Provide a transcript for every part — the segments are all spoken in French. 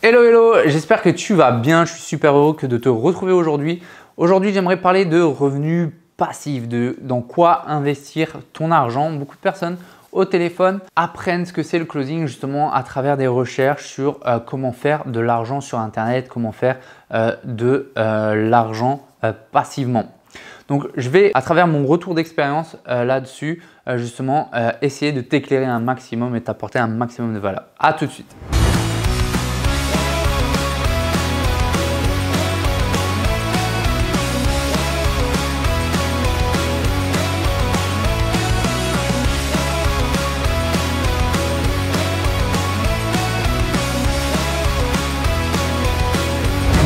Hello, hello, j'espère que tu vas bien. Je suis super heureux de te retrouver aujourd'hui. Aujourd'hui, j'aimerais parler de revenus passifs, dans quoi investir ton argent. Beaucoup de personnes au téléphone apprennent ce que c'est le closing justement à travers des recherches sur comment faire de l'argent sur Internet, comment faire de l'argent passivement. Donc, je vais, à travers mon retour d'expérience là-dessus, justement, essayer de t'éclairer un maximum et t'apporter un maximum de valeur. À tout de suite.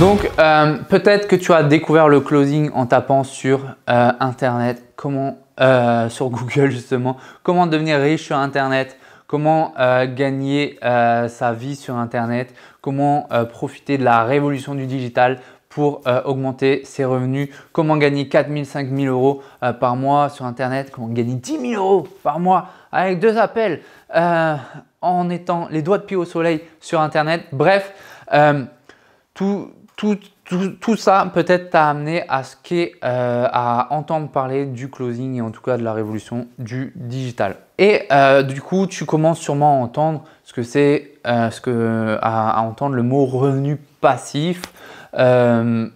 Donc, peut-être que tu as découvert le closing en tapant sur Internet, sur Google justement, comment devenir riche sur Internet, comment gagner sa vie sur Internet, comment profiter de la révolution du digital pour augmenter ses revenus, comment gagner 4 000, 5 000 euros par mois sur Internet, comment gagner 10 000 euros par mois avec 2 appels en étant les doigts de pied au soleil sur Internet. Bref, tout ça peut-être t'a amené à entendre parler du closing et en tout cas de la révolution du digital. Et du coup, tu commences sûrement à entendre ce que c'est, à entendre le mot revenu passif lors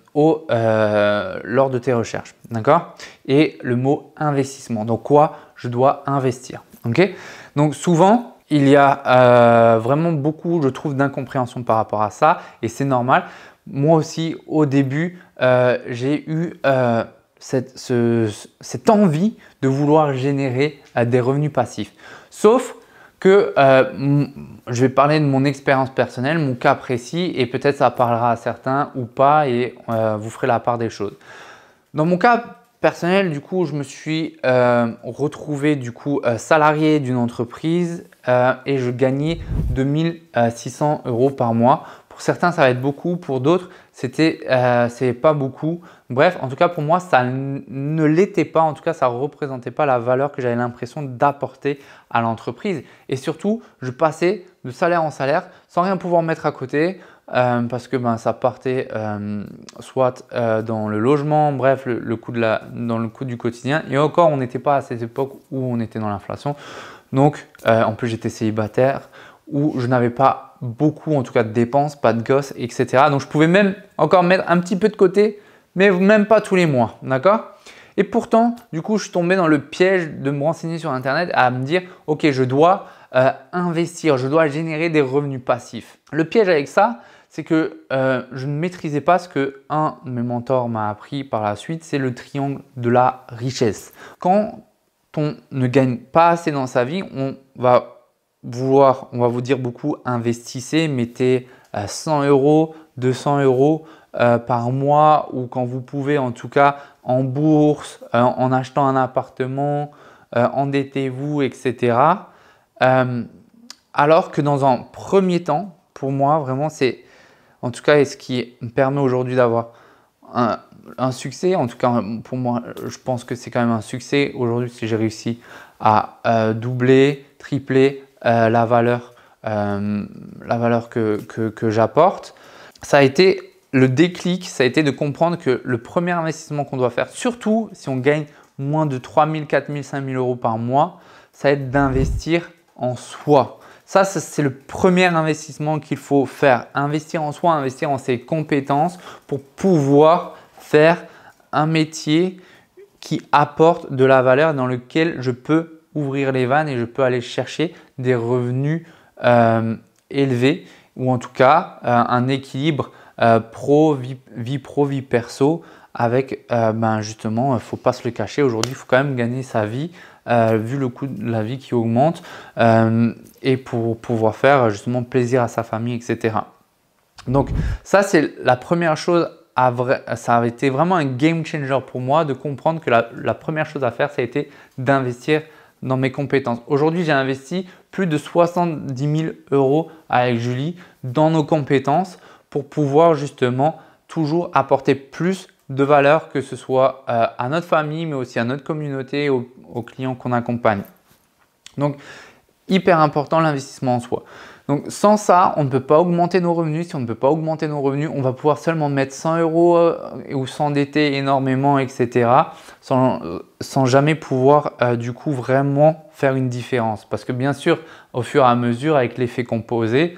de tes recherches, d'accord? Et le mot investissement. Donc quoi je dois investir, ok? Donc souvent, il y a vraiment beaucoup, je trouve, d'incompréhension par rapport à ça et c'est normal. Moi aussi, au début, j'ai eu cette envie de vouloir générer des revenus passifs. Sauf que je vais parler de mon expérience personnelle, mon cas précis et peut-être ça parlera à certains ou pas et vous ferez la part des choses. Dans mon cas personnel, du coup, je me suis retrouvé salarié d'une entreprise et je gagnais 2 600 euros par mois. Pour certains, ça va être beaucoup. Pour d'autres, c'est pas beaucoup. Bref, en tout cas, pour moi, ça ne l'était pas. En tout cas, ça ne représentait pas la valeur que j'avais l'impression d'apporter à l'entreprise. Et surtout, je passais de salaire en salaire sans rien pouvoir mettre à côté parce que ça partait soit dans le logement, bref, dans le coût du quotidien. Et encore, on n'était pas à cette époque où on était dans l'inflation. Donc, en plus, j'étais célibataire où je n'avais pas beaucoup, en tout cas, de dépenses, pas de gosses, etc. Donc, je pouvais même encore mettre un petit peu de côté, mais même pas tous les mois, d'accord? Et pourtant, du coup, je suis tombé dans le piège de me renseigner sur Internet à me dire, ok, je dois investir, je dois générer des revenus passifs. Le piège avec ça, c'est que je ne maîtrisais pas ce que un de mes mentors m'a appris par la suite, c'est le triangle de la richesse. Quand on ne gagne pas assez dans sa vie, on va vous dire beaucoup, investissez, mettez 100 euros, 200 euros par mois ou quand vous pouvez en tout cas en bourse, en achetant un appartement, endettez-vous, etc. Alors que dans un premier temps, pour moi, vraiment, c'est en tout cas ce qui me permet aujourd'hui d'avoir un succès. En tout cas, pour moi, je pense que c'est quand même un succès aujourd'hui si j'ai réussi à doubler, tripler la valeur que j'apporte. Ça a été le déclic, ça a été de comprendre que le premier investissement qu'on doit faire, surtout si on gagne moins de 3 000, 4 000, 5 000 euros par mois, ça va être d'investir en soi. Ça, c'est le premier investissement qu'il faut faire. Investir en soi, investir en ses compétences pour pouvoir faire un métier qui apporte de la valeur dans lequel je peux ouvrir les vannes et je peux aller chercher des revenus élevés ou en tout cas un équilibre vie pro, vie perso avec justement, il ne faut pas se le cacher, aujourd'hui il faut quand même gagner sa vie vu le coût de la vie qui augmente et pour pouvoir faire justement plaisir à sa famille, etc. Donc ça c'est la première chose. Ça a été vraiment un game changer pour moi de comprendre que la première chose à faire, ça a été d'investir dans mes compétences. Aujourd'hui, j'ai investi plus de 70 000 euros avec Julie dans nos compétences pour pouvoir justement toujours apporter plus de valeur, que ce soit à notre famille, mais aussi à notre communauté, aux clients qu'on accompagne. Donc, hyper important l'investissement en soi. Donc sans ça, on ne peut pas augmenter nos revenus. Si on ne peut pas augmenter nos revenus, on va pouvoir seulement mettre 100 € ou s'endetter énormément, etc. sans jamais pouvoir du coup vraiment faire une différence. Parce que bien sûr, au fur et à mesure, avec l'effet composé,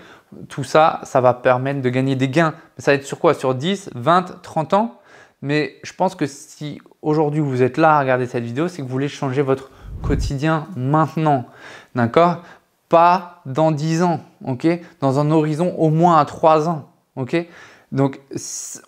tout ça, ça va permettre de gagner des gains. Ça va être sur quoi? Sur 10, 20, 30 ans? Mais je pense que si aujourd'hui vous êtes là à regarder cette vidéo, c'est que vous voulez changer votre quotidien maintenant. D'accord? Pas dans 10 ans, ok? Dans un horizon au moins à 3 ans, ok? Donc,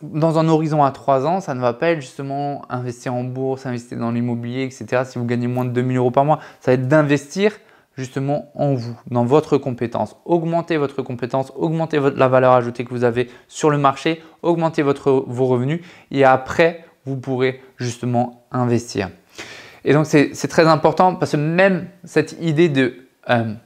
dans un horizon à 3 ans, ça ne va pas être justement investir en bourse, investir dans l'immobilier, etc. Si vous gagnez moins de 2000 € par mois, ça va être d'investir justement en vous, dans votre compétence. Augmentez votre compétence, augmentez la valeur ajoutée que vous avez sur le marché, augmentez vos revenus et après, vous pourrez justement investir. Et donc, c'est très important parce que même cette idée de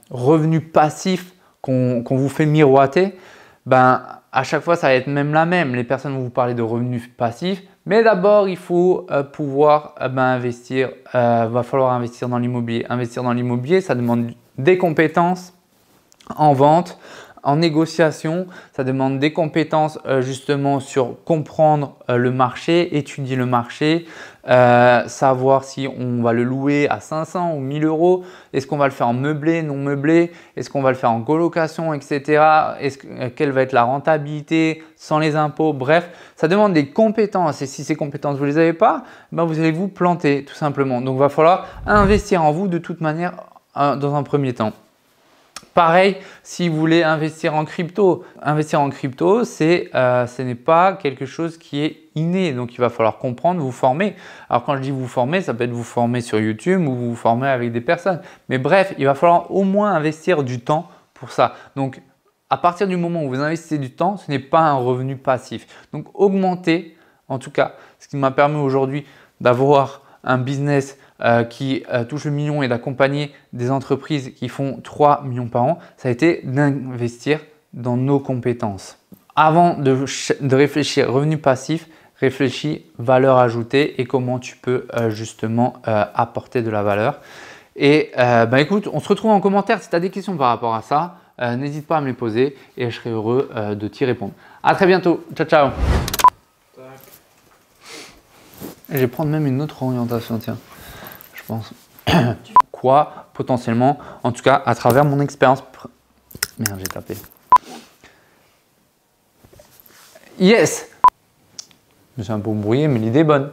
revenu passif qu'on vous fait miroiter, ben, à chaque fois, ça va être même la même. Les personnes vont vous parler de revenus passifs, mais d'abord, il faut pouvoir investir. Va falloir investir dans l'immobilier. Investir dans l'immobilier, ça demande des compétences en vente, en négociation. Ça demande des compétences justement sur comprendre le marché, étudier le marché, savoir si on va le louer à 500 ou 1000 €. Est-ce qu'on va le faire en meublé, non meublé? Est-ce qu'on va le faire en colocation, etc. Quelle va être la rentabilité sans les impôts? Bref, ça demande des compétences et si ces compétences, vous ne les avez pas, ben vous allez vous planter tout simplement. Donc, il va falloir investir en vous de toute manière dans un premier temps. Pareil, si vous voulez investir en crypto, ce n'est pas quelque chose qui est inné. Donc, il va falloir comprendre, vous former. Alors, quand je dis vous former, ça peut être vous former sur YouTube ou vous former avec des personnes. Mais bref, il va falloir au moins investir du temps pour ça. Donc, à partir du moment où vous investissez du temps, ce n'est pas un revenu passif. Donc, augmentez, en tout cas, ce qui m'a permis aujourd'hui d'avoir un business qui touche le million et d'accompagner des entreprises qui font 3 millions par an, ça a été d'investir dans nos compétences. Avant de réfléchir revenu passif, réfléchis valeur ajoutée et comment tu peux justement apporter de la valeur. Et écoute, on se retrouve en commentaire si tu as des questions par rapport à ça. N'hésite pas à me les poser et je serai heureux de t'y répondre. À très bientôt. Ciao, ciao. Je vais prendre même une autre orientation, tiens. Je pense. Quoi, potentiellement, en tout cas, à travers mon expérience. Merde, j'ai tapé. Yes! Je me suis un peu embrouillé, mais l'idée est bonne.